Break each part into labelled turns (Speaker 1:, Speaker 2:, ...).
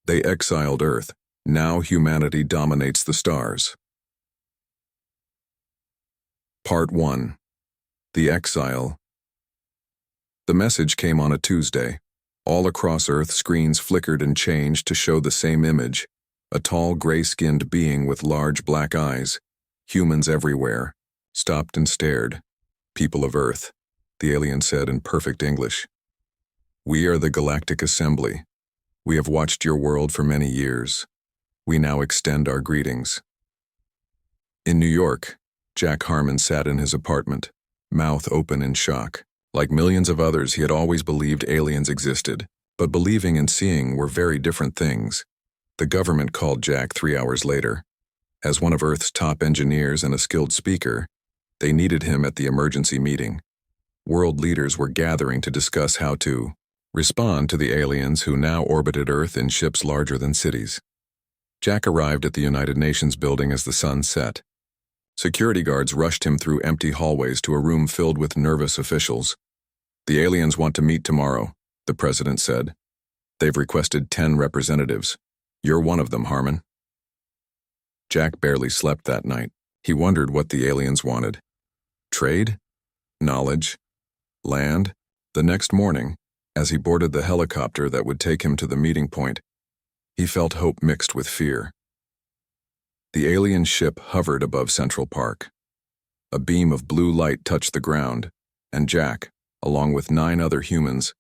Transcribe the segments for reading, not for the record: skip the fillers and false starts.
Speaker 1: They exiled Earth. Now humanity dominates the stars. Part 1. The Exile. The message came on a Tuesday. All across Earth, screens flickered and changed to show the same image. A tall, gray-skinned being with large black eyes. Humans everywhere. Stopped and stared. "People of Earth," the alien said in perfect English. "We are the Galactic Assembly. We have watched your world for many years. We now extend our greetings." In New York, Jack Harmon sat in his apartment, mouth open in shock. Like millions of others, he had always believed aliens existed, but believing and seeing were very different things. The government called Jack 3 hours later. As one of Earth's top engineers and a skilled speaker, they needed him at the emergency meeting. World leaders were gathering to discuss how to respond to the aliens who now orbited Earth in ships larger than cities. Jack arrived at the United Nations building as the sun set. Security guards rushed him through empty hallways to a room filled with nervous officials. "The aliens want to meet tomorrow," the president said. "They've requested 10 representatives. You're one of them, Harmon." Jack barely slept that night. He wondered what the aliens wanted. Trade? Knowledge? Land? The next morning, as he boarded the helicopter that would take him to the meeting point, he felt hope mixed with fear. The alien ship hovered above Central Park. A beam of blue light touched the ground, and Jack, along with 9 other humans,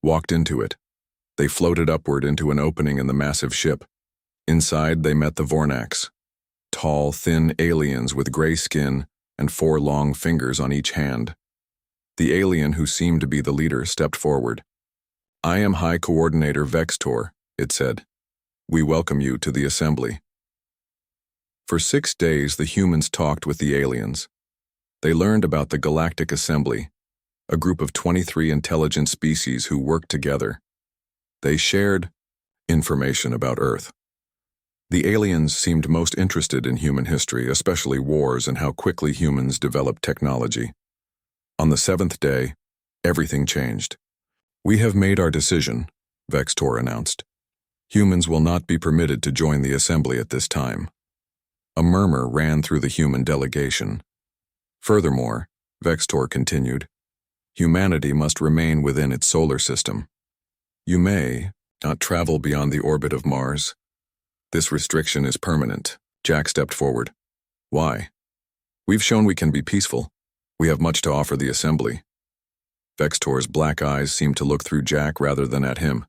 Speaker 1: walked into it. They floated upward into an opening in the massive ship. Inside, they met the Vornax, tall, thin aliens with gray skin and 4 long fingers on each hand. The alien who seemed to be the leader stepped forward. "I am High Coordinator Vextor," it said. "We welcome you to the assembly." For 6 days, the humans talked with the aliens. They learned about the Galactic Assembly, a group of 23 intelligent species who worked together. They shared information about Earth. The aliens seemed most interested in human history, especially wars and how quickly humans developed technology. On the 7th day, everything changed. "We have made our decision," Vextor announced. "Humans will not be permitted to join the assembly at this time." A murmur ran through the human delegation. Furthermore, Vextor continued, "Humanity must remain within its solar system. You may not travel beyond the orbit of Mars. This restriction is permanent." Jack stepped forward. "Why?" "We've shown we can be peaceful. We have much to offer the assembly." Vextor's black eyes seemed to look through Jack rather than at him.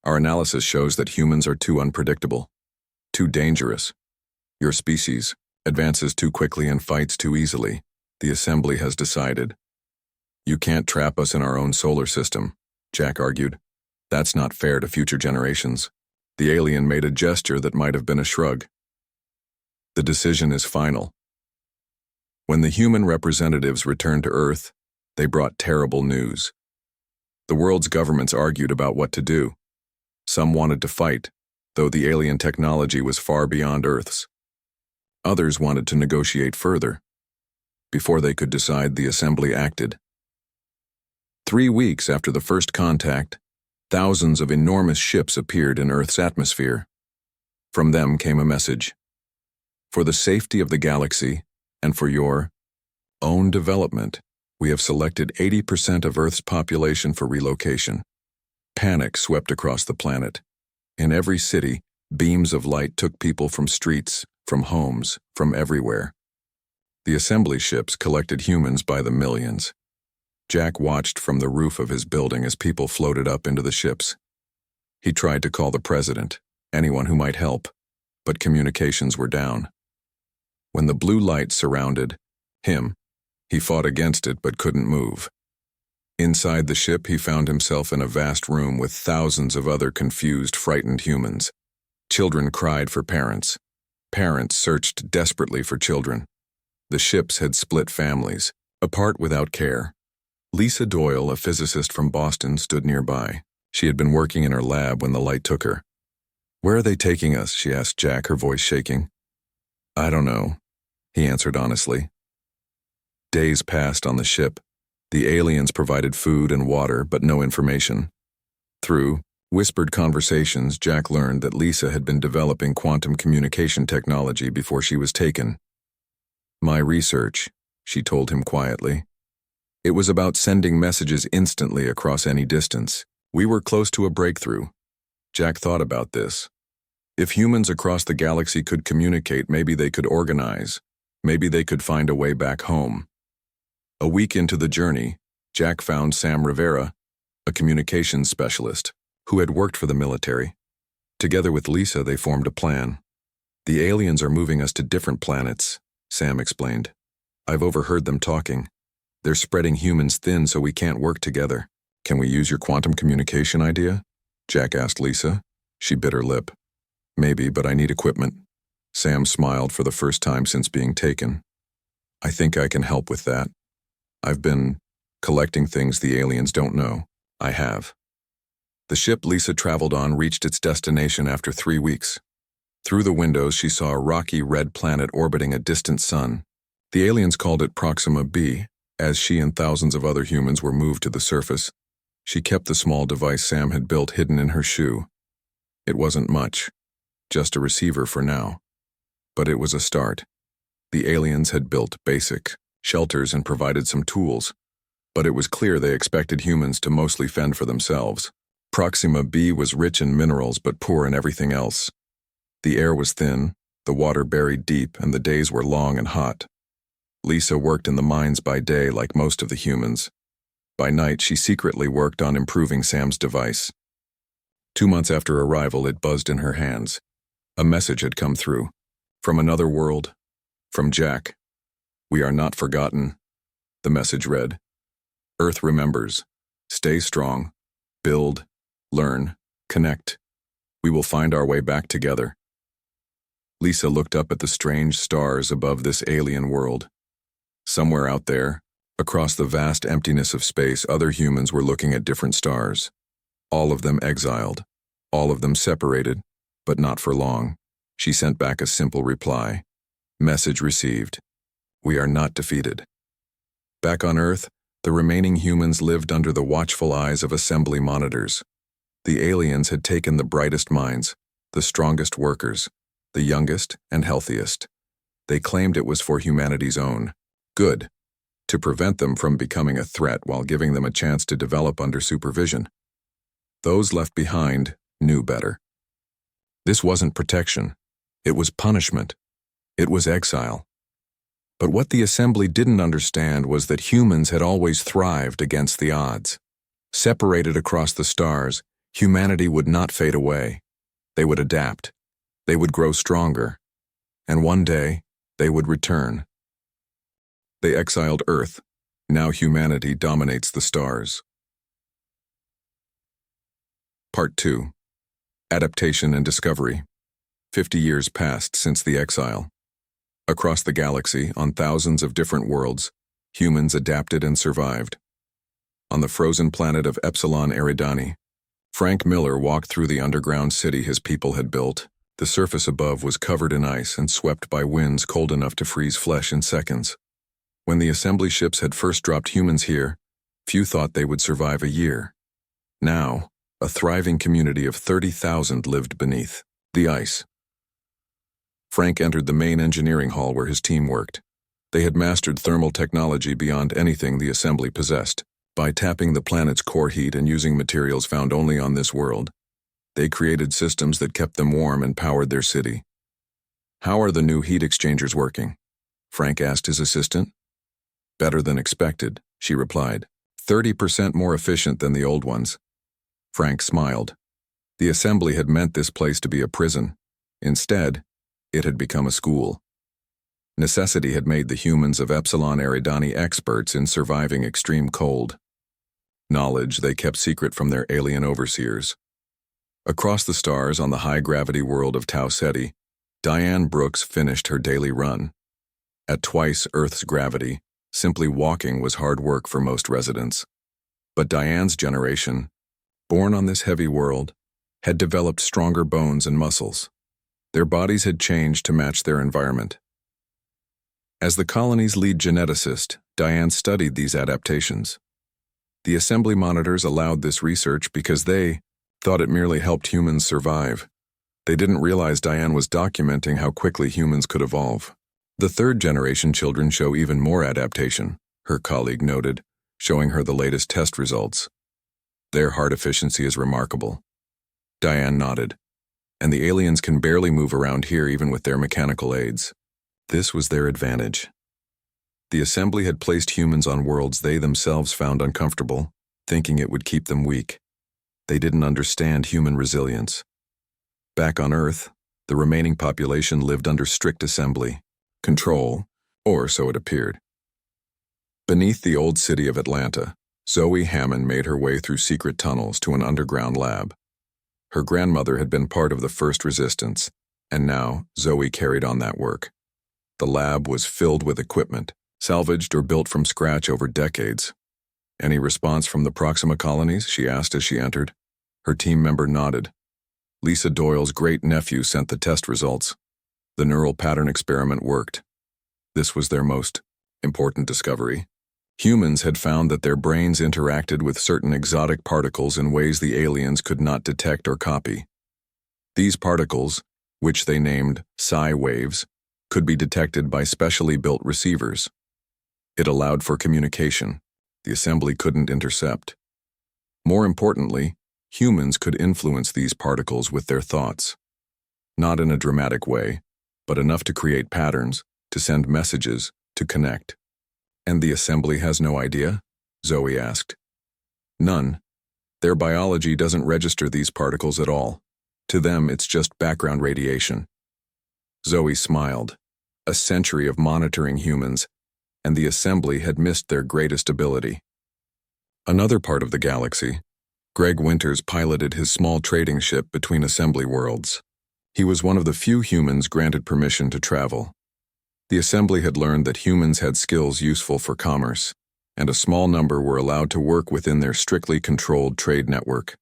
Speaker 1: "Our analysis shows that humans are too unpredictable, too dangerous. Your species advances too quickly and fights too easily. The assembly has decided." "You can't trap us in our own solar system," Jack argued. "That's not fair to future generations." The alien made a gesture that might have been a shrug. "The decision is final." When the human representatives returned to Earth, they brought terrible news. The world's governments argued about what to do. Some wanted to fight, though the alien technology was far beyond Earth's. Others wanted to negotiate further. Before they could decide, the assembly acted. 3 weeks after the first contact, thousands of enormous ships appeared in Earth's atmosphere. From them came a message. "For the safety of the galaxy, and for your own development, we have selected 80% of Earth's population for relocation." Panic swept across the planet. In every city, beams of light took people from streets, from homes, from everywhere. The assembly ships collected humans by the millions. Jack watched from the roof of his building as people floated up into the ships. He tried to call the president, anyone who might help, but communications were down. When the blue light surrounded him, he fought against it but couldn't move. Inside the ship, he found himself in a vast room with thousands of other confused, frightened humans. Children cried for parents. Parents searched desperately for children. The ships had split families, apart without care. Lisa Doyle, a physicist from Boston, stood nearby. She had been working in her lab when the light took her. "Where are they taking us?" she asked Jack, her voice shaking. "I don't know," he answered honestly. Days passed on the ship. The aliens provided food and water, but no information. Through Whispered conversations, Jack learned that Lisa had been developing quantum communication technology before she was taken. My research, she told him quietly. It was about sending messages instantly across any distance. We were close to a breakthrough. Jack thought about this. If humans across the galaxy could communicate, maybe they could organize. Maybe they could find a way back home. A week into the journey, Jack found Sam Rivera, a communications specialist, who had worked for the military. Together with Lisa, they formed a plan. The aliens are moving us to different planets, Sam explained. I've overheard them talking. They're spreading humans thin so we can't work together. Can we use your quantum communication idea? Jack asked Lisa. She bit her lip. Maybe, but I need equipment. Sam smiled for the first time since being taken. I think I can help with that. I've been collecting things the aliens don't know. I have. The ship Lisa traveled on reached its destination after 3 weeks. Through the windows, she saw a rocky red planet orbiting a distant sun. The aliens called it Proxima b, as she and thousands of other humans were moved to the surface. She kept the small device Sam had built hidden in her shoe. It wasn't much, just a receiver for now. But it was a start. The aliens had built basic shelters and provided some tools, but it was clear they expected humans to mostly fend for themselves. Proxima b was rich in minerals but poor in everything else. The air was thin, the water buried deep, and the days were long and hot. Lisa worked in the mines by day like most of the humans. By night, she secretly worked on improving Sam's device. 2 months after arrival, it buzzed in her hands. A message had come through. From another world. From Jack. We are not forgotten. The message read, Earth remembers. Stay strong. Build. Learn. Connect. We will find our way back together. Lisa looked up at the strange stars above this alien world. Somewhere out there, across the vast emptiness of space, other humans were looking at different stars. All of them exiled. All of them separated, but not for long. She sent back a simple reply. Message received. We are not defeated. Back on Earth, the remaining humans lived under the watchful eyes of assembly monitors. The aliens had taken the brightest minds, the strongest workers, the youngest and healthiest. They claimed it was for humanity's own good, to prevent them from becoming a threat while giving them a chance to develop under supervision. Those left behind knew better. This wasn't protection. It was punishment. It was exile. But what the assembly didn't understand was that humans had always thrived against the odds. Separated across the stars, humanity would not fade away. They would adapt. They would grow stronger. And one day, they would return. They exiled Earth. Now humanity dominates the stars. Part 2. Adaptation and Discovery. 50 years passed since the exile. Across the galaxy, on thousands of different worlds, humans adapted and survived. On the frozen planet of Epsilon Eridani, Frank Miller walked through the underground city his people had built. The surface above was covered in ice and swept by winds cold enough to freeze flesh in seconds. When the assembly ships had first dropped humans here, few thought they would survive a year. Now, a thriving community of 30,000 lived beneath the ice. Frank entered the main engineering hall where his team worked. They had mastered thermal technology beyond anything the assembly possessed. By tapping the planet's core heat and using materials found only on this world, they created systems that kept them warm and powered their city. How are the new heat exchangers working? Frank asked his assistant. Better than expected, she replied. 30% more efficient than the old ones. Frank smiled. The assembly had meant this place to be a prison. Instead, it had become a school. Necessity had made the humans of Epsilon Eridani experts in surviving extreme cold. Knowledge they kept secret from their alien overseers. Across the stars on the high-gravity world of Tau Ceti, Diane Brooks finished her daily run. At twice Earth's gravity, simply walking was hard work for most residents. But Diane's generation, born on this heavy world, had developed stronger bones and muscles. Their bodies had changed to match their environment. As the colony's lead geneticist, Diane studied these adaptations. The assembly monitors allowed this research because they thought it merely helped humans survive. They didn't realize Diane was documenting how quickly humans could evolve. The third-generation children show even more adaptation, her colleague noted, showing her the latest test results. Their heart efficiency is remarkable. Diane nodded. And the aliens can barely move around here even with their mechanical aids. This was their advantage. The assembly had placed humans on worlds they themselves found uncomfortable, thinking it would keep them weak. They didn't understand human resilience. Back on Earth, the remaining population lived under strict assembly, control, or so it appeared. Beneath the old city of Atlanta, Zoe Hammond made her way through secret tunnels to an underground lab. Her grandmother had been part of the first resistance, and now Zoe carried on that work. The lab was filled with equipment, salvaged or built from scratch over decades. "Any response from the Proxima colonies?" she asked as she entered. Her team member nodded. Lisa Doyle's great-nephew sent the test results. The neural pattern experiment worked. This was their most important discovery. Humans had found that their brains interacted with certain exotic particles in ways the aliens could not detect or copy. These particles, which they named psi waves, could be detected by specially built receivers. It allowed for communication. The assembly couldn't intercept. More importantly, humans could influence these particles with their thoughts. Not in a dramatic way, but enough to create patterns, to send messages, to connect. "And the assembly has no idea?" Zoe asked. "None. Their biology doesn't register these particles at all. To them, it's just background radiation." Zoe smiled. A century of monitoring humans, and the assembly had missed their greatest ability. Another part of the galaxy, Greg Winters piloted his small trading ship between assembly worlds. He was one of the few humans granted permission to travel. The assembly had learned that humans had skills useful for commerce, and a small number were allowed to work within their strictly controlled trade network.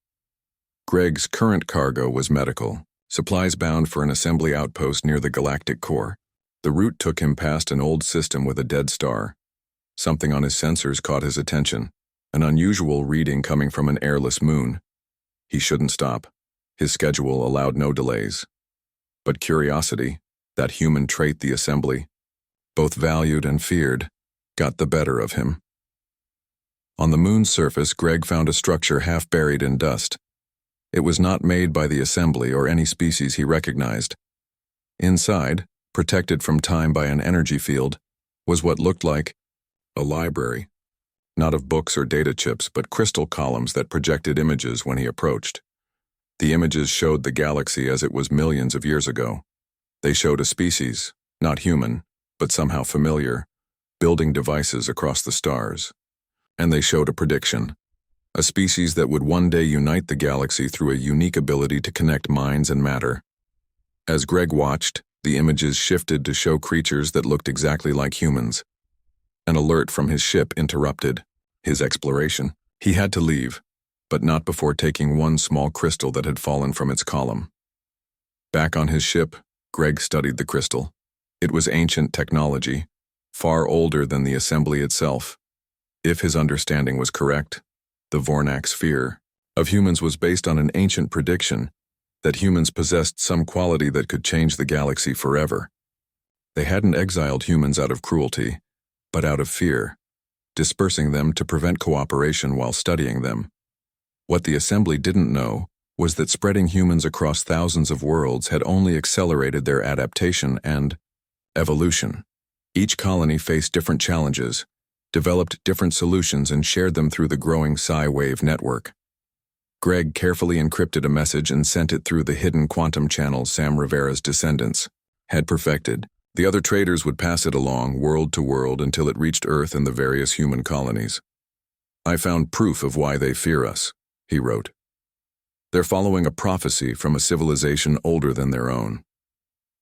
Speaker 1: Greg's current cargo was medical, supplies bound for an assembly outpost near the galactic core. The route took him past an old system with a dead star. Something on his sensors caught his attention, an unusual reading coming from an airless moon. He shouldn't stop. His schedule allowed no delays. But curiosity, that human trait the assembly, both valued and feared, got the better of him. On the moon's surface, Greg found a structure half buried in dust. It was not made by the assembly or any species he recognized. Inside, protected from time by an energy field, was what looked like a library. Not of books or data chips, but crystal columns that projected images when he approached. The images showed the galaxy as it was millions of years ago. They showed a species, not human, but somehow familiar, building devices across the stars. And they showed a prediction, a species that would one day unite the galaxy through a unique ability to connect minds and matter. As Greg watched, the images shifted to show creatures that looked exactly like humans. An alert from his ship interrupted his exploration. He had to leave, but not before taking one small crystal that had fallen from its column. Back on his ship, Greg studied the crystal. It was ancient technology, far older than the assembly itself. If his understanding was correct, the Vornak's fear of humans was based on an ancient prediction that humans possessed some quality that could change the galaxy forever. They hadn't exiled humans out of cruelty, but out of fear, dispersing them to prevent cooperation while studying them. What the assembly didn't know was that spreading humans across thousands of worlds had only accelerated their adaptation and evolution. Each colony faced different challenges, developed different solutions, and shared them through the growing Psi-Wave network. Greg carefully encrypted a message and sent it through the hidden quantum channel Sam Rivera's descendants had perfected. The other traders would pass it along, world to world, until it reached Earth and the various human colonies. "I found proof of why they fear us," he wrote. "They're following a prophecy from a civilization older than their own.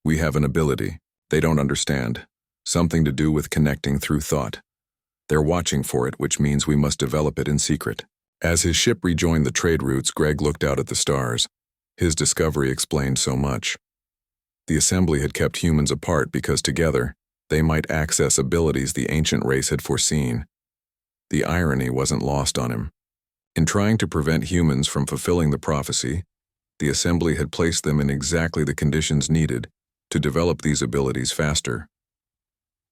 Speaker 1: We have an ability they don't understand, something to do with connecting through thought. They're watching for it, which means we must develop it in secret." As his ship rejoined the trade routes, Greg looked out at the stars. His discovery explained so much. The assembly had kept humans apart because together, they might access abilities the ancient race had foreseen. The irony wasn't lost on him. In trying to prevent humans from fulfilling the prophecy, the assembly had placed them in exactly the conditions needed to develop these abilities faster.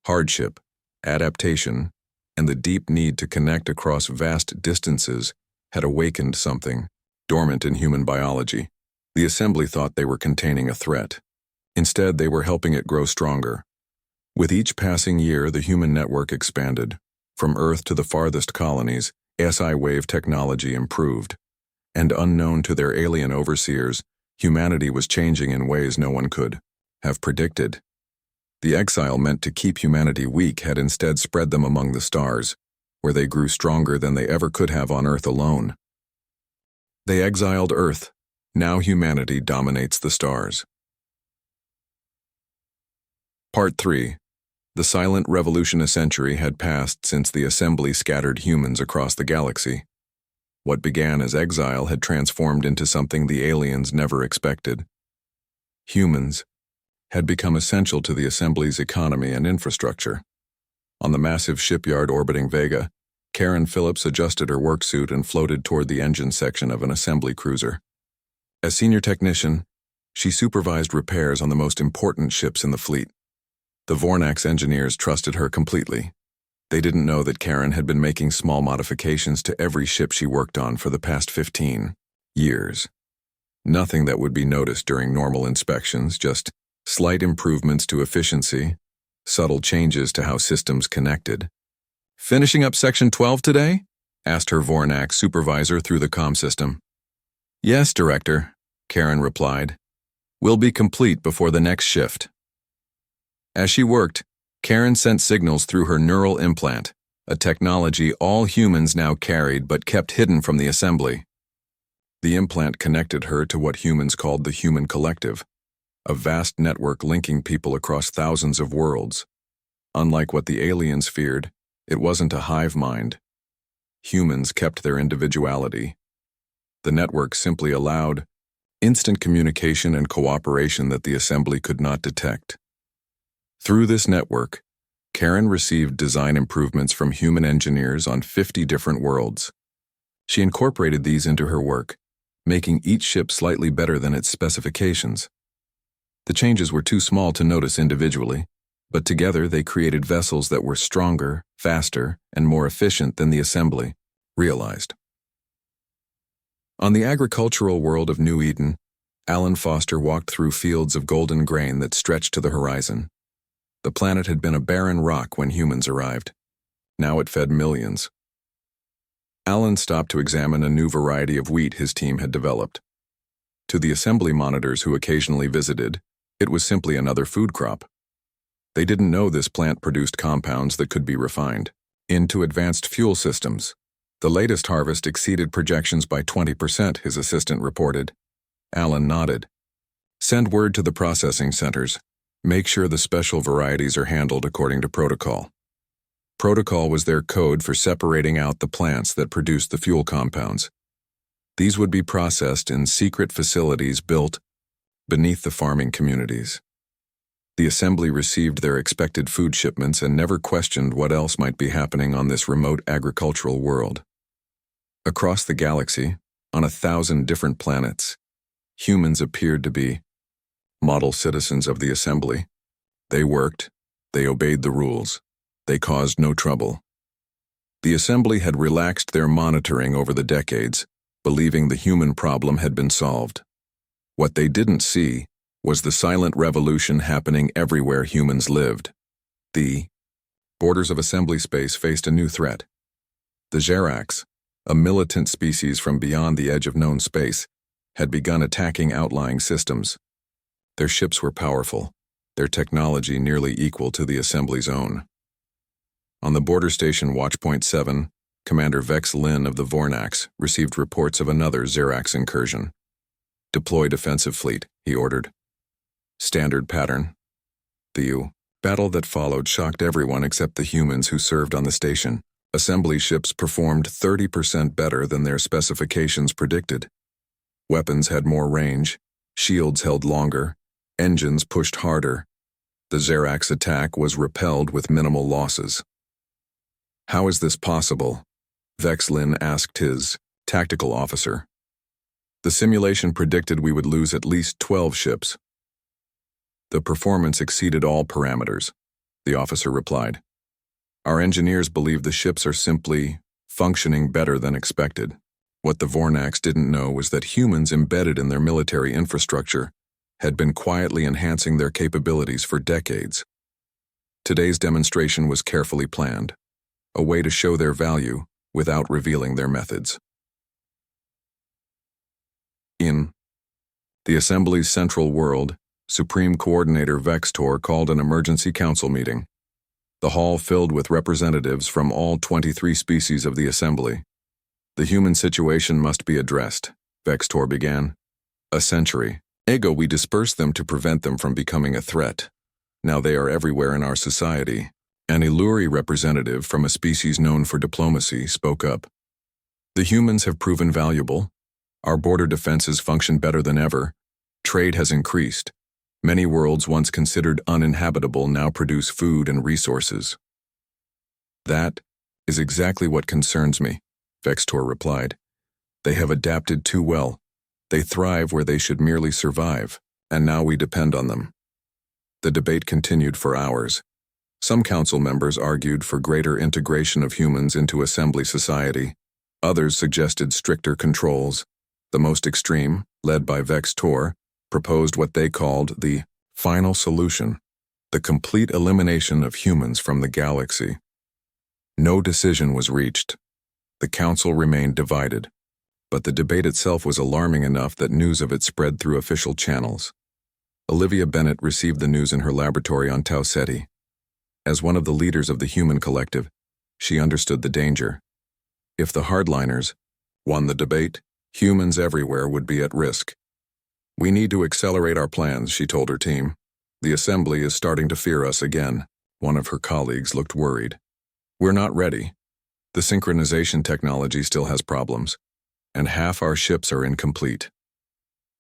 Speaker 1: Hardship, adaptation, and the deep need to connect across vast distances had awakened something dormant in human biology. The assembly thought they were containing a threat. Instead, they were helping it grow stronger. With each passing year, the human network expanded. From Earth to the farthest colonies, SI wave technology improved. And unknown to their alien overseers, humanity was changing in ways no one could have predicted. The exile meant to keep humanity weak had instead spread them among the stars, where they grew stronger than they ever could have on Earth alone. They exiled Earth. Now humanity dominates the stars. Part 3. The silent revolution. A century had passed since the assembly scattered humans across the galaxy. What began as exile had transformed into something the aliens never expected. Humans had become essential to the assembly's economy and infrastructure. On the massive shipyard orbiting Vega, Karen Phillips adjusted her work suit and floated toward the engine section of an assembly cruiser. As senior technician, she supervised repairs on the most important ships in the fleet. The Vornax engineers trusted her completely. They didn't know that Karen had been making small modifications to every ship she worked on for the past 15 years. Nothing that would be noticed during normal inspections, just slight improvements to efficiency, subtle changes to how systems connected. "Finishing up Section 12 today?" asked her Vornax supervisor through the comm system. "Yes, Director," Karen replied. "We'll be complete before the next shift." As she worked, Karen sent signals through her neural implant, a technology all humans now carried but kept hidden from the assembly. The implant connected her to what humans called the human collective, a vast network linking people across thousands of worlds. Unlike what the aliens feared, it wasn't a hive mind. Humans kept their individuality. The network simply allowed instant communication and cooperation that the assembly could not detect. Through this network, Karen received design improvements from human engineers on 50 different worlds. She incorporated these into her work, making each ship slightly better than its specifications. The changes were too small to notice individually, but together they created vessels that were stronger, faster, and more efficient than the assembly realized. On the agricultural world of New Eden, Alan Foster walked through fields of golden grain that stretched to the horizon. The planet had been a barren rock when humans arrived. Now it fed millions. Alan stopped to examine a new variety of wheat his team had developed. To the assembly monitors who occasionally visited, it was simply another food crop. They didn't know this plant produced compounds that could be refined into advanced fuel systems. The latest harvest exceeded projections by 20%, his assistant reported. Alan nodded. "Send word to the processing centers. Make sure the special varieties are handled according to protocol." Protocol was their code for separating out the plants that produced the fuel compounds. These would be processed in secret facilities built beneath the farming communities. The assembly received their expected food shipments and never questioned what else might be happening on this remote agricultural world. Across the galaxy, on 1,000 different planets, humans appeared to be model citizens of the assembly. They worked, they obeyed the rules, they caused no trouble. The assembly had relaxed their monitoring over the decades, believing the human problem had been solved. What they didn't see was the silent revolution happening everywhere humans lived. The borders of assembly space faced a new threat. The Xerax, a militant species from beyond the edge of known space, had begun attacking outlying systems. Their ships were powerful, their technology nearly equal to the assembly's own. On the border station Watchpoint 7, Commander Vex Lin of the Vornax received reports of another Xerax incursion. "Deploy defensive fleet," he ordered. Standard pattern. The battle that followed shocked everyone except the humans who served on the station. Assembly ships performed 30% better than their specifications predicted. Weapons had more range, shields held longer, engines pushed harder. The Xerax attack was repelled with minimal losses. "How is this possible?" Vex Lin asked his tactical officer. The simulation predicted we would lose at least 12 ships. The performance exceeded all parameters, the officer replied. Our engineers believe the ships are simply functioning better than expected. What the Vornax didn't know was that humans embedded in their military infrastructure had been quietly enhancing their capabilities for decades. Today's demonstration was carefully planned, a way to show their value without revealing their methods. In the Assembly's central world, Supreme Coordinator Vextor called an emergency council meeting. The hall filled with representatives from all 23 species of the Assembly. The human situation must be addressed, Vextor began. A century ago we dispersed them to prevent them from becoming a threat. Now they are everywhere in our society. An Illuri representative from a species known for diplomacy spoke up. The humans have proven valuable. Our border defenses function better than ever. Trade has increased. Many worlds once considered uninhabitable now produce food and resources. That is exactly what concerns me, Vextor replied. They have adapted too well. They thrive where they should merely survive, and now we depend on them. The debate continued for hours. Some council members argued for greater integration of humans into assembly society. Others suggested stricter controls. The most extreme, led by Vextor, proposed what they called the final solution, the complete elimination of humans from the galaxy. No decision was reached. The council remained divided, but the debate itself was alarming enough that news of it spread through official channels. Olivia Bennett received the news in her laboratory on Tau Ceti. As one of the leaders of the human collective, she understood the danger. If the hardliners won the debate, humans everywhere would be at risk. We need to accelerate our plans, she told her team. The Assembly is starting to fear us again. One of her colleagues looked worried. We're not ready. The synchronization technology still has problems, and half our ships are incomplete.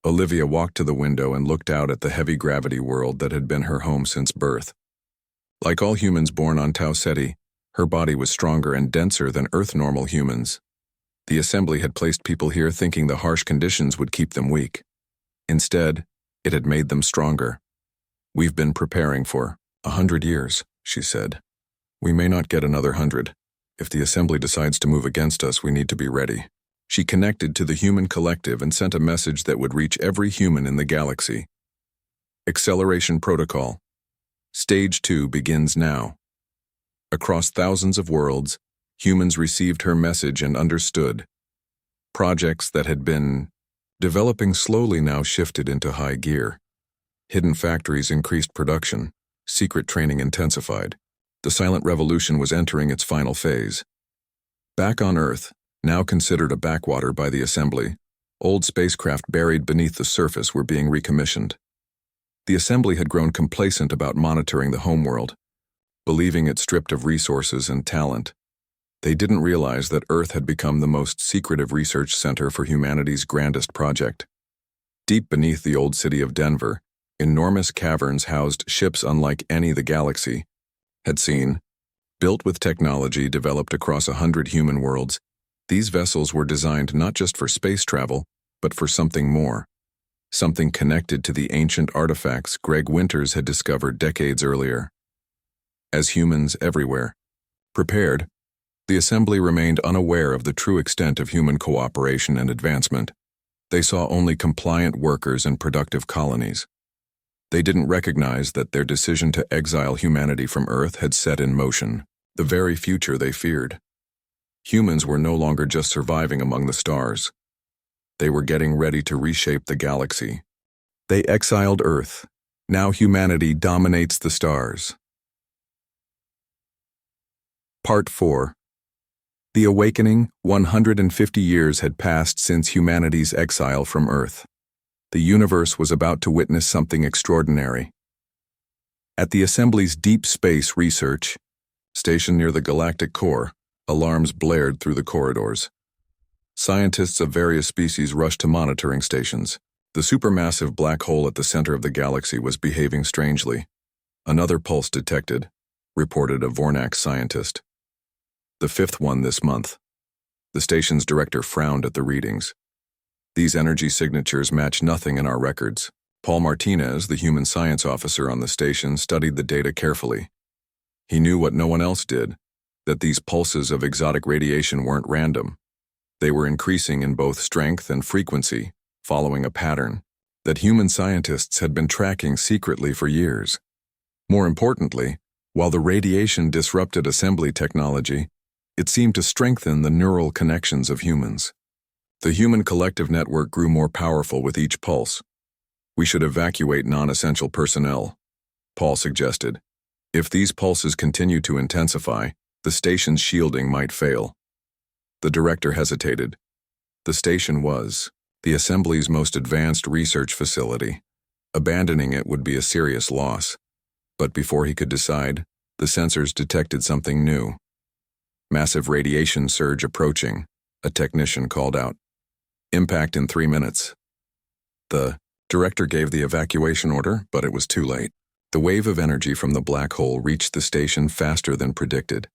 Speaker 1: Olivia walked to the window and looked out at the heavy gravity world that had been her home since birth. Like all humans born on Tau Ceti, her body was stronger and denser than Earth-normal humans. The Assembly had placed people here thinking the harsh conditions would keep them weak. Instead, it had made them stronger. We've been preparing for 100 years, she said. We may not get another 100. If the Assembly decides to move against us, we need to be ready. She connected to the human collective and sent a message that would reach every human in the galaxy. Acceleration Protocol. Stage 2 begins now. Across thousands of worlds, humans received her message and understood. Projects that had been developing slowly now shifted into high gear. Hidden factories increased production. Secret training intensified. The silent revolution was entering its final phase. Back on Earth, now considered a backwater by the Assembly, old spacecraft buried beneath the surface were being recommissioned. The Assembly had grown complacent about monitoring the homeworld, believing it stripped of resources and talent. They didn't realize that Earth had become the most secretive research center for humanity's grandest project. Deep beneath the old city of Denver, enormous caverns housed ships unlike any the galaxy had seen. Built with technology developed across 100 human worlds, these vessels were designed not just for space travel, but for something more. Something connected to the ancient artifacts Greg Winters had discovered decades earlier. As humans everywhere prepared, the Assembly remained unaware of the true extent of human cooperation and advancement. They saw only compliant workers and productive colonies. They didn't recognize that their decision to exile humanity from Earth had set in motion the very future they feared. Humans were no longer just surviving among the stars. They were getting ready to reshape the galaxy. They exiled Earth. Now humanity dominates the stars. Part 4. The Awakening. 150 years had passed since humanity's exile from Earth. The universe was about to witness something extraordinary. At the Assembly's Deep Space Research Station near the galactic core, alarms blared through the corridors. Scientists of various species rushed to monitoring stations. The supermassive black hole at the center of the galaxy was behaving strangely. Another pulse detected, reported a Vornax scientist. The fifth one this month. The station's director frowned at the readings. These energy signatures match nothing in our records. Paul Martinez, the human science officer on the station, studied the data carefully. He knew what no one else did, that these pulses of exotic radiation weren't random. They were increasing in both strength and frequency, following a pattern that human scientists had been tracking secretly for years. More importantly, while the radiation disrupted assembly technology, it seemed to strengthen the neural connections of humans. The human collective network grew more powerful with each pulse. We should evacuate non-essential personnel, Paul suggested. If these pulses continue to intensify, the station's shielding might fail. The director hesitated. The station was the assembly's most advanced research facility. Abandoning it would be a serious loss. But before he could decide, the sensors detected something new. Massive radiation surge approaching, a technician called out. Impact in 3 minutes. The director gave the evacuation order, but it was too late. The wave of energy from the black hole reached the station faster than predicted.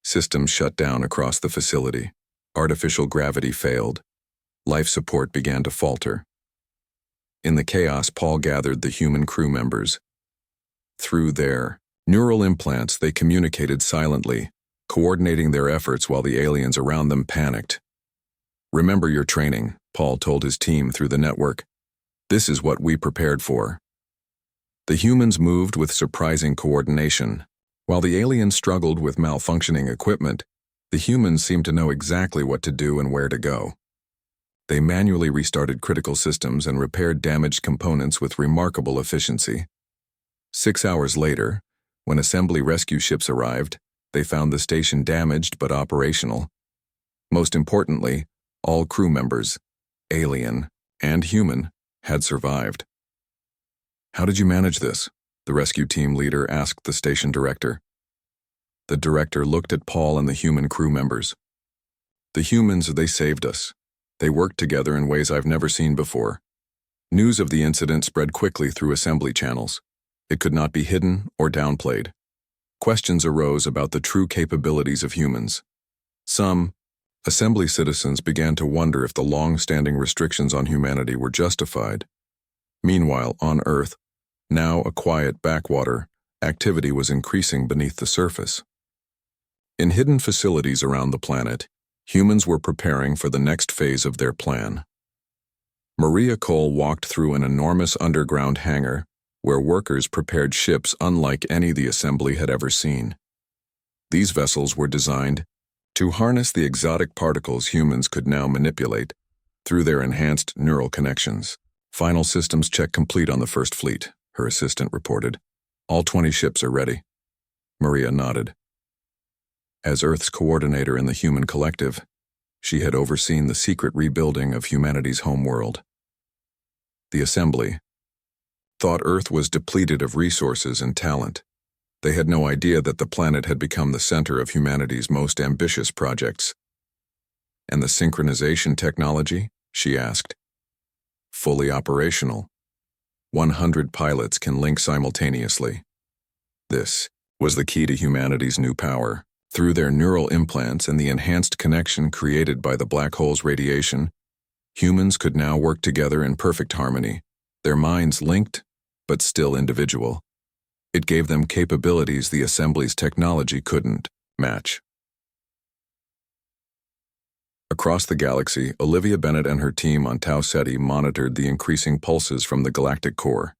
Speaker 1: Systems shut down across the facility. Artificial gravity failed. Life support began to falter. In the chaos, Paul gathered the human crew members. Through their neural implants, they communicated silently, coordinating their efforts while the aliens around them panicked. Remember your training, Paul told his team through the network. This is what we prepared for. The humans moved with surprising coordination. While the aliens struggled with malfunctioning equipment, the humans seemed to know exactly what to do and where to go. They manually restarted critical systems and repaired damaged components with remarkable efficiency. 6 hours later, when assembly rescue ships arrived, they found the station damaged but operational. Most importantly, all crew members, alien and human, had survived. How did you manage this? The rescue team leader asked the station director. The director looked at Paul and the human crew members. The humans, they saved us. They worked together in ways I've never seen before. News of the incident spread quickly through assembly channels. It could not be hidden or downplayed. Questions arose about the true capabilities of humans. Some assembly citizens began to wonder if the long-standing restrictions on humanity were justified. Meanwhile, on Earth, now a quiet backwater, activity was increasing beneath the surface. In hidden facilities around the planet, humans were preparing for the next phase of their plan. Maria Cole walked through an enormous underground hangar where workers prepared ships unlike any the assembly had ever seen. These vessels were designed to harness the exotic particles humans could now manipulate through their enhanced neural connections. Final systems check complete on the first fleet, her assistant reported. All 20 ships are ready. Maria nodded. As Earth's coordinator in the human collective, she had overseen the secret rebuilding of humanity's homeworld. The assembly thought Earth was depleted of resources and talent. They had no idea that the planet had become the center of humanity's most ambitious projects. And the synchronization technology? She asked. Fully operational. 100 pilots can link simultaneously. This was the key to humanity's new power. Through their neural implants and the enhanced connection created by the black hole's radiation, humans could now work together in perfect harmony, their minds linked, but still individual. It gave them capabilities the assembly's technology couldn't match. Across the galaxy, Olivia Bennett and her team on Tau Ceti monitored the increasing pulses from the galactic core.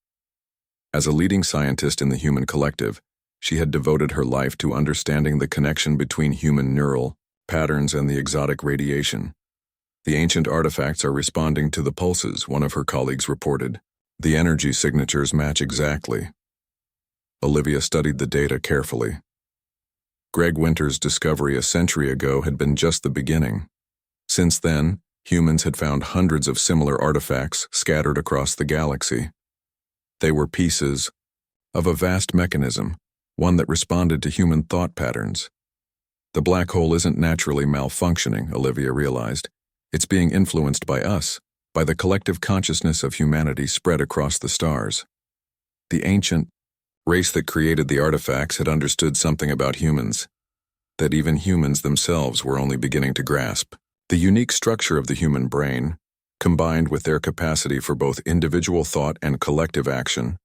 Speaker 1: As a leading scientist in the human collective, she had devoted her life to understanding the connection between human neural patterns and the exotic radiation. The ancient artifacts are responding to the pulses, one of her colleagues reported. The energy signatures match exactly. Olivia studied the data carefully. Greg Winter's discovery a century ago had been just the beginning. Since then, humans had found hundreds of similar artifacts scattered across the galaxy. They were pieces of a vast mechanism, one that responded to human thought patterns. The black hole isn't naturally malfunctioning, Olivia realized. It's being influenced by us, by the collective consciousness of humanity spread across the stars. The ancient race that created the artifacts had understood something about humans, that even humans themselves were only beginning to grasp. The unique structure of the human brain, combined with their capacity for both individual thought and collective action,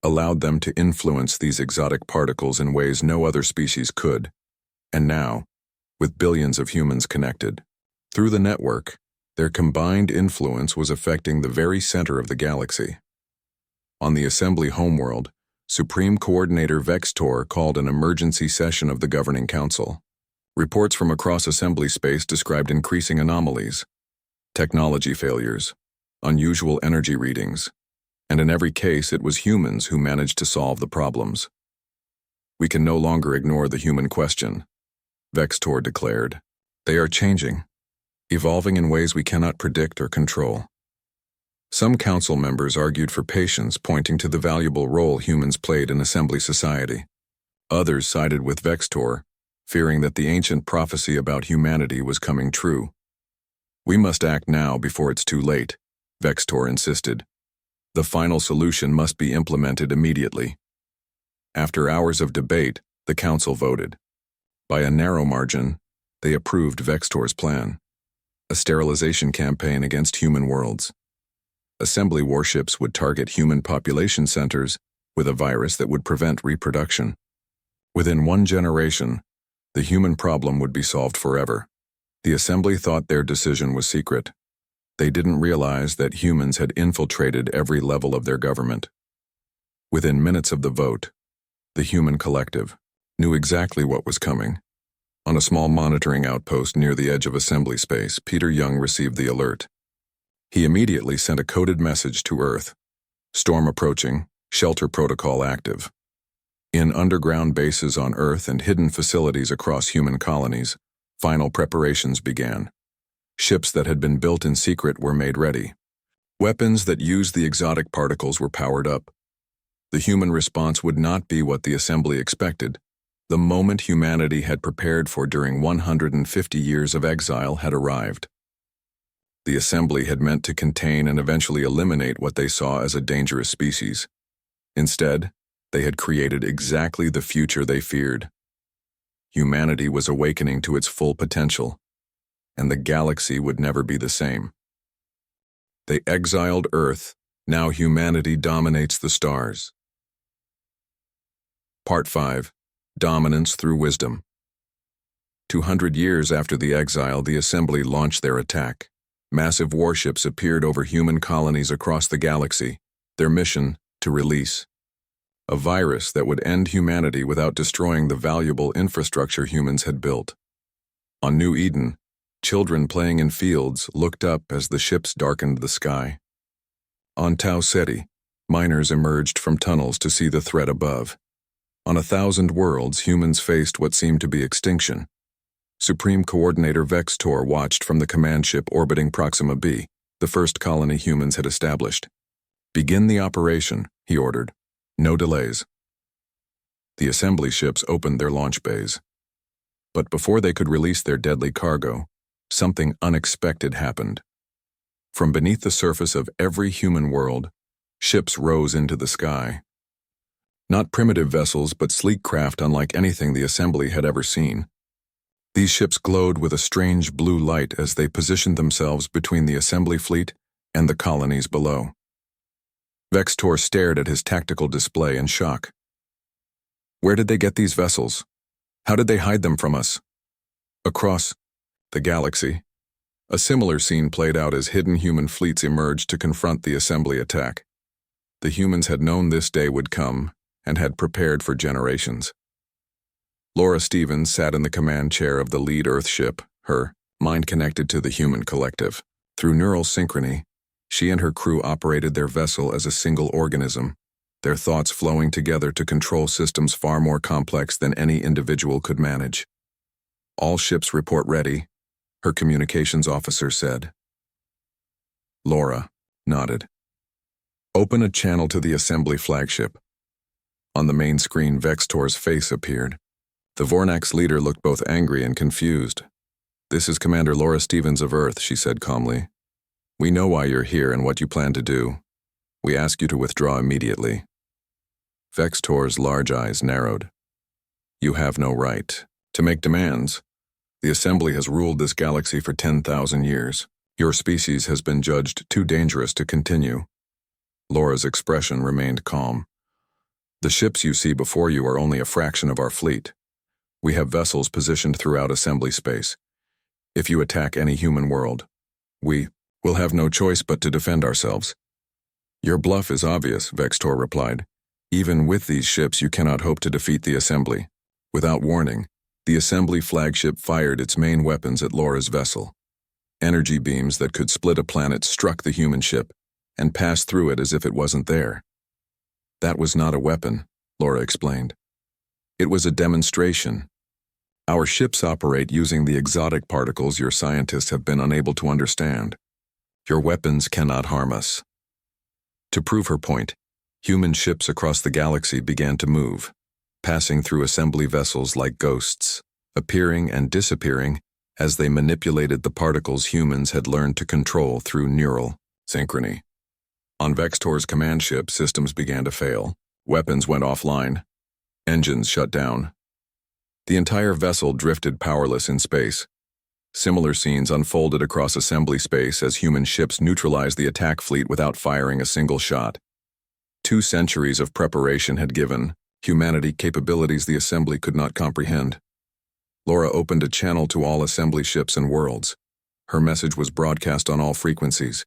Speaker 1: allowed them to influence these exotic particles in ways no other species could. And now, with billions of humans connected, through the network, their combined influence was affecting the very center of the galaxy. On the Assembly homeworld, Supreme Coordinator Vextor called an emergency session of the Governing Council. Reports from across Assembly space described increasing anomalies, technology failures, unusual energy readings, and in every case it was humans who managed to solve the problems. We can no longer ignore the human question, Vextor declared. They are changing, evolving in ways we cannot predict or control. Some council members argued for patience, pointing to the valuable role humans played in Assembly society. Others sided with Vextor, fearing that the ancient prophecy about humanity was coming true. We must act now before it's too late, Vextor insisted. The final solution must be implemented immediately. After hours of debate, the council voted. By a narrow margin, they approved Vextor's plan. A sterilization campaign against human worlds. Assembly warships would target human population centers with a virus that would prevent reproduction. Within 1 generation, the human problem would be solved forever. The Assembly thought their decision was secret. They didn't realize that humans had infiltrated every level of their government. Within minutes of the vote, the human collective knew exactly what was coming. On a small monitoring outpost near the edge of Assembly space, Peter Young received the alert. He immediately sent a coded message to Earth. Storm approaching, shelter protocol active. In underground bases on Earth and hidden facilities across human colonies, final preparations began. Ships that had been built in secret were made ready. Weapons that used the exotic particles were powered up. The human response would not be what the Assembly expected. The moment humanity had prepared for during 150 years of exile had arrived. The Assembly had meant to contain and eventually eliminate what they saw as a dangerous species. Instead, they had created exactly the future they feared. Humanity was awakening to its full potential, and the galaxy would never be the same. They exiled Earth, now humanity dominates the stars. Part 5. Dominance through Wisdom. 200 years after the exile, the Assembly launched their attack. Massive warships appeared over human colonies across the galaxy, their mission to release a virus that would end humanity without destroying the valuable infrastructure humans had built. On New Eden, children playing in fields looked up as the ships darkened the sky. On Tau Ceti, miners emerged from tunnels to see the threat above. On 1,000 worlds, humans faced what seemed to be extinction. Supreme Coordinator Vextor watched from the command ship orbiting Proxima B, the first colony humans had established. "Begin the operation," he ordered. "No delays." The Assembly ships opened their launch bays. But before they could release their deadly cargo, something unexpected happened. From beneath the surface of every human world, ships rose into the sky. Not primitive vessels, but sleek craft unlike anything the Assembly had ever seen. These ships glowed with a strange blue light as they positioned themselves between the Assembly fleet and the colonies below. Vextor stared at his tactical display in shock. Where did they get these vessels? How did they hide them from us? Across the galaxy, a similar scene played out as hidden human fleets emerged to confront the Assembly attack. The humans had known this day would come and had prepared for generations. Laura Stevens sat in the command chair of the lead Earth ship, her mind connected to the human collective. Through neural synchrony, she and her crew operated their vessel as a single organism, their thoughts flowing together to control systems far more complex than any individual could manage. "All ships report ready," her communications officer said. Laura nodded. "Open a channel to the Assembly flagship." On the main screen, Vextor's face appeared. The Vornax leader looked both angry and confused. "This is Commander Laura Stevens of Earth," she said calmly. "We know why you're here and what you plan to do. We ask you to withdraw immediately." Vextor's large eyes narrowed. "You have no right to make demands. The Assembly has ruled this galaxy for 10,000 years. Your species has been judged too dangerous to continue. Laura's expression remained calm. The ships you see before you are only a fraction of our fleet. We have vessels positioned throughout Assembly space. If you attack any human world, we will have no choice but to defend ourselves. Your bluff is obvious, Vextor replied. Even with these ships, you cannot hope to defeat the Assembly. Without warning, the Assembly flagship fired its main weapons at Laura's vessel. Energy beams that could split a planet struck the human ship and passed through it as if it wasn't there. That was not a weapon, Laura explained. It was a demonstration. Our ships operate using the exotic particles your scientists have been unable to understand. Your weapons cannot harm us. To prove her point, human ships across the galaxy began to move, passing through Assembly vessels like ghosts, appearing and disappearing as they manipulated the particles humans had learned to control through neural synchrony. On Vextor's command ship, systems began to fail. Weapons went offline. Engines shut down. The entire vessel drifted powerless in space. Similar scenes unfolded across Assembly space as human ships neutralized the attack fleet without firing a single shot. 2 centuries of preparation had given humanity capabilities the Assembly could not comprehend. Laura opened a channel to all Assembly ships and worlds. Her message was broadcast on all frequencies.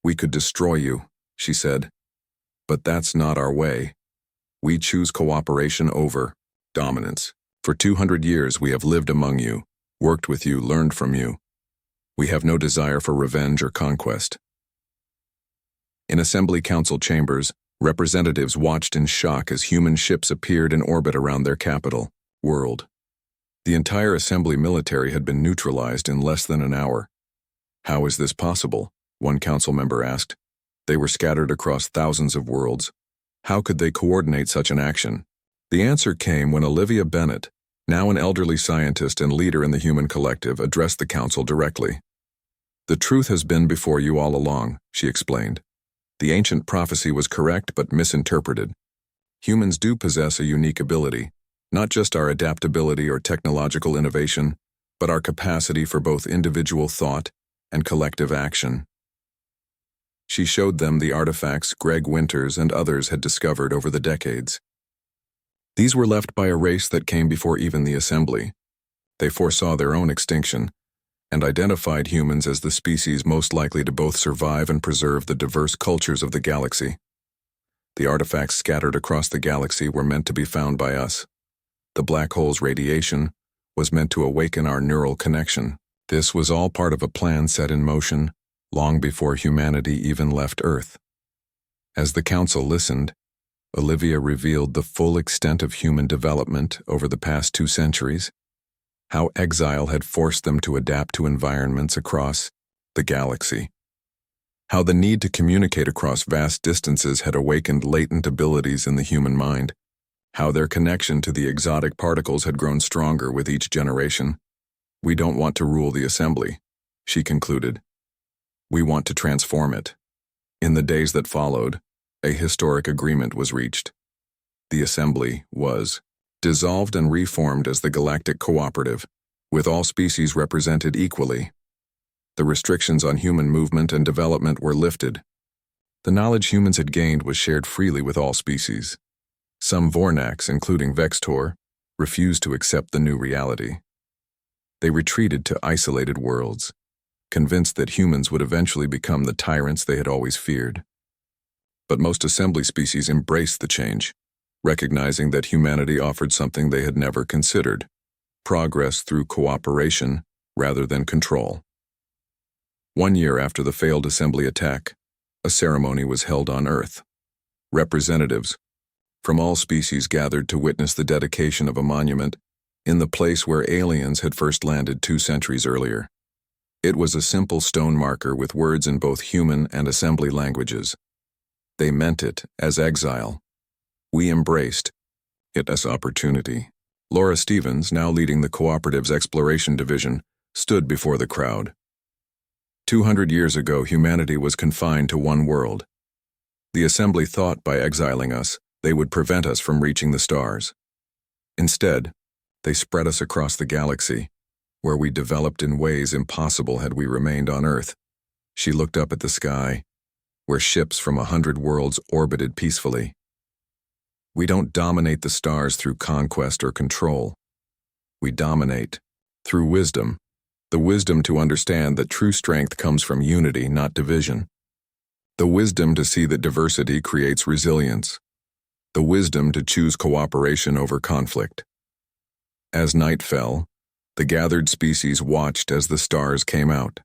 Speaker 1: We could destroy you, she said. But that's not our way. We choose cooperation over dominance. For 200 years we have lived among you, worked with you, learned from you. We have no desire for revenge or conquest. In Assembly Council chambers, representatives watched in shock as human ships appeared in orbit around their capital, world. The entire Assembly military had been neutralized in less than an hour. How is this possible? One council member asked. They were scattered across thousands of worlds. How could they coordinate such an action? The answer came when Olivia Bennett, now an elderly scientist and leader in the human collective, addressed the council directly. The truth has been before you all along, she explained. The ancient prophecy was correct but misinterpreted. Humans do possess a unique ability, not just our adaptability or technological innovation, but our capacity for both individual thought and collective action. She showed them the artifacts Greg Winters and others had discovered over the decades. These were left by a race that came before even the Assembly. They foresaw their own extinction and identified humans as the species most likely to both survive and preserve the diverse cultures of the galaxy. The artifacts scattered across the galaxy were meant to be found by us. The black hole's radiation was meant to awaken our neural connection. This was all part of a plan set in motion long before humanity even left Earth. As the council listened, Olivia revealed the full extent of human development over the past 2 centuries, how exile had forced them to adapt to environments across the galaxy, how the need to communicate across vast distances had awakened latent abilities in the human mind, how their connection to the exotic particles had grown stronger with each generation. We don't want to rule the Assembly, she concluded. We want to transform it. In the days that followed, a historic agreement was reached. The Assembly was dissolved and reformed as the Galactic Cooperative, with all species represented equally. The restrictions on human movement and development were lifted. The knowledge humans had gained was shared freely with all species. Some Vornax, including Vextor, refused to accept the new reality. They retreated to isolated worlds, convinced that humans would eventually become the tyrants they had always feared. But most Assembly species embraced the change, recognizing that humanity offered something they had never considered: progress through cooperation rather than control. 1 year after the failed Assembly attack, a ceremony was held on Earth. Representatives from all species gathered to witness the dedication of a monument in the place where aliens had first landed 2 centuries earlier. It was a simple stone marker with words in both human and Assembly languages. They meant it as exile. We embraced it as opportunity. Laura Stevens, now leading the Cooperative's Exploration Division, stood before the crowd. 200 years ago, humanity was confined to one world. The Assembly thought by exiling us, they would prevent us from reaching the stars. Instead, they spread us across the galaxy, where we developed in ways impossible had we remained on Earth. She looked up at the sky, where ships from 100 worlds orbited peacefully. We don't dominate the stars through conquest or control. We dominate through wisdom, the wisdom to understand that true strength comes from unity, not division. The wisdom to see that diversity creates resilience. The wisdom to choose cooperation over conflict. As night fell, the gathered species watched as the stars came out.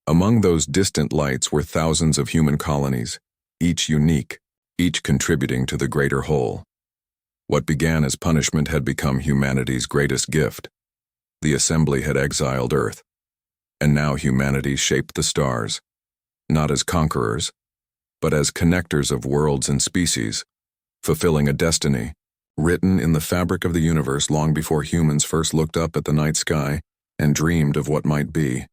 Speaker 1: Among those distant lights were thousands of human colonies, each unique, each contributing to the greater whole. What began as punishment had become humanity's greatest gift. The assembly had exiled Earth, and now humanity shaped the stars, not as conquerors, but as connectors of worlds and species, fulfilling a destiny written in the fabric of the universe long before humans first looked up at the night sky and dreamed of what might be.